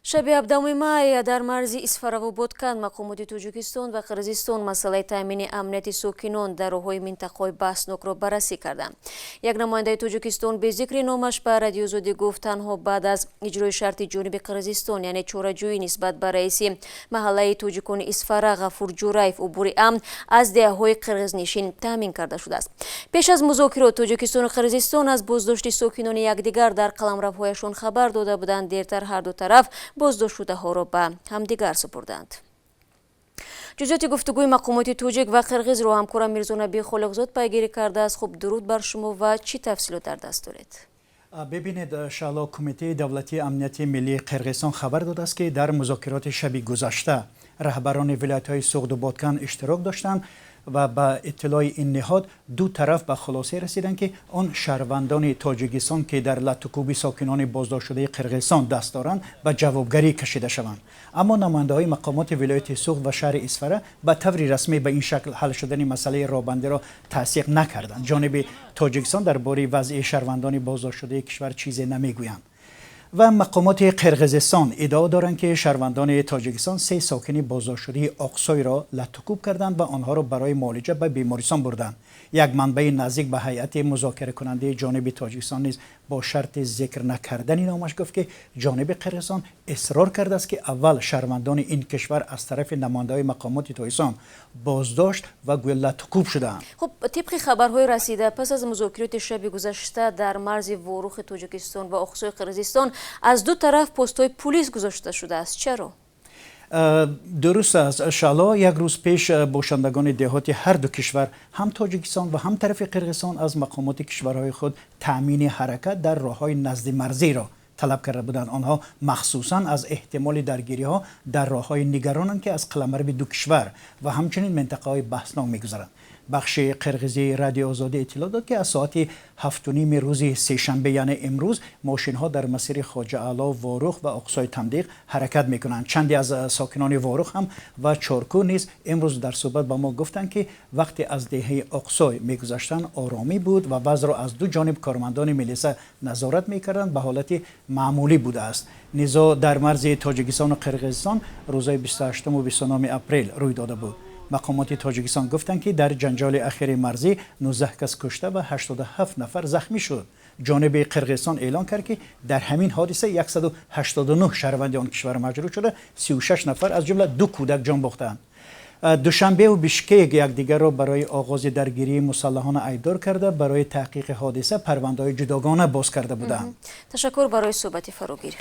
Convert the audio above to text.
шаби 7 май дар марзи Исфараву Боткан мақомоти Тоҷикистон ва Қирғизистон масъалаи таъмини амнияти сокинон дар роҳҳои минтақаҳои баҳснокро баррасӣ карданд. Як намояндаи Тоҷикистон бе зикри номаш ба радиозодӣ гуфт танҳо баъд аз иҷрои шарти ҷониби Қирғизистон, яъне чораҷӯӣ нисбат ба раиси маҳаллаи тоҷикони Исфара Ғафур Ҷураев убури амн аз деҳаҳои қирғизнишин таъмин карда шудааст. Пеш аз музокирот Тоҷикистону Қирғизистон аз боздошти сокинони якдигар дар қаламравҳояшон хабар дода буданд. Дертар ҳар ду тараф боздоштшудаҳоро ба ҳамдигар супурданд. ҷузъиёти гуфтугӯи мақомоти тоҷик ва қирғизро ҳамкорам Мирзонаби Холиқзод пайгирӣ кардааст. хуб, дуруд бар шумо ва чӣ тафсилот дар даст доред? бибинед, шаъло кумитаи давлатии амнияти миллии Қирғизистон хабар додааст ки дар музокироти шаби гузашта раҳбарони вилоятҳои Суғду Боткан иштирок доштанд ва ба иттилои ин ниҳод ду тараф ба хулосе расиданд ки он шаҳрвандони Тоҷикистон ки дар латукуби сокинони боздоштшудаи Қирғизистон даст доранд ба ҷавобгарӣ кашида шаванд. аммо намояндаҳои мақомоти вилояти Суғд ва шаҳри Исфара ба таври расмӣ ба ин шакл ҳал шудани масъалаи роҳбандиро тасдиқ накарданд. ҷониби Тоҷикистон дар бораи вазъи шаҳрвандони боздоштшудаи кишвар чизе намегӯянд. و مقامات قرقیزستان ادعا دارند که شهروندان تاجیکستان 3 ساکن بازداشتشده اقصی را لطکوب کردند و آنها را برای معالجه به بیمارستان بردند. یک منبع نزدیک به هیئت مذاکره کننده جانب تاجیکستان نیز با شرط ذکر نکردن نامش گفت که جانب قرقیزستان اصرار کرده است که اول شهروندان این کشور از طرف نماینده‌های مقامات تاجیکستان بازداشت و گویا لطکوب شدند. خب، طبق خبرهای رسیده پس از مذاکرات شب گذشته در مرز وروخ تاجیکستان و اقصای قرقیزستان از دو طرف پست‌های پلیس گذاشته شده است. چرا؟ درست است شالا. یک روز پیش باشندگان دهاتی هر دو کشور هم تاجیکستان و هم طرف قرقیزستان از مقامات کشورهای خود تأمین حرکت در راههای نزد مرزی را طلب کرده بودند. آنها مخصوصا از احتمال درگیری ها در راههای نگرانند که از قلمرو دو کشور و همچنین منطقه های بحثناک میگذرند. بخش قرقیزی رادیو آزادی اطلاع داد که از ساعت 7:30 روز سه‌شنبه یعنی امروز ماشین ها در مسیر خواجه اعلی واروخ و اقصای تمدیق حرکت میکنند. چندی از ساکنان واروخ هم و چارکو نیز امروز در صحبت با ما گفتند که وقتی از دهه اقصای میگذشتند آرامی بود و وضع را از دو جانب کارمندان میلیسا نظارت میکردند به حالت معمولی بوده است. نزاع در مرز تاجیکستان و قرقیزستان روزهای 28 و 29 اپریل روی داده بود. مقامات تاجیکستان گفتند که در جنجال اخیر مرزی 19 کس کشته و 87 نفر زخمی شد. جانب قرقیزستان اعلان کرد که در همین حادثه 189 شهروند آن کشور مجروح شده، 36 نفر از جمله 2 کودک جان باختند. دوشنبه و بیشکک یکدیگر را برای آغاز درگیری مسلحانه ایدار کرده برای تحقیق حادثه پرونده‌های جداگانه باز کرده بودند. تشکر برای صحبت فراگیر.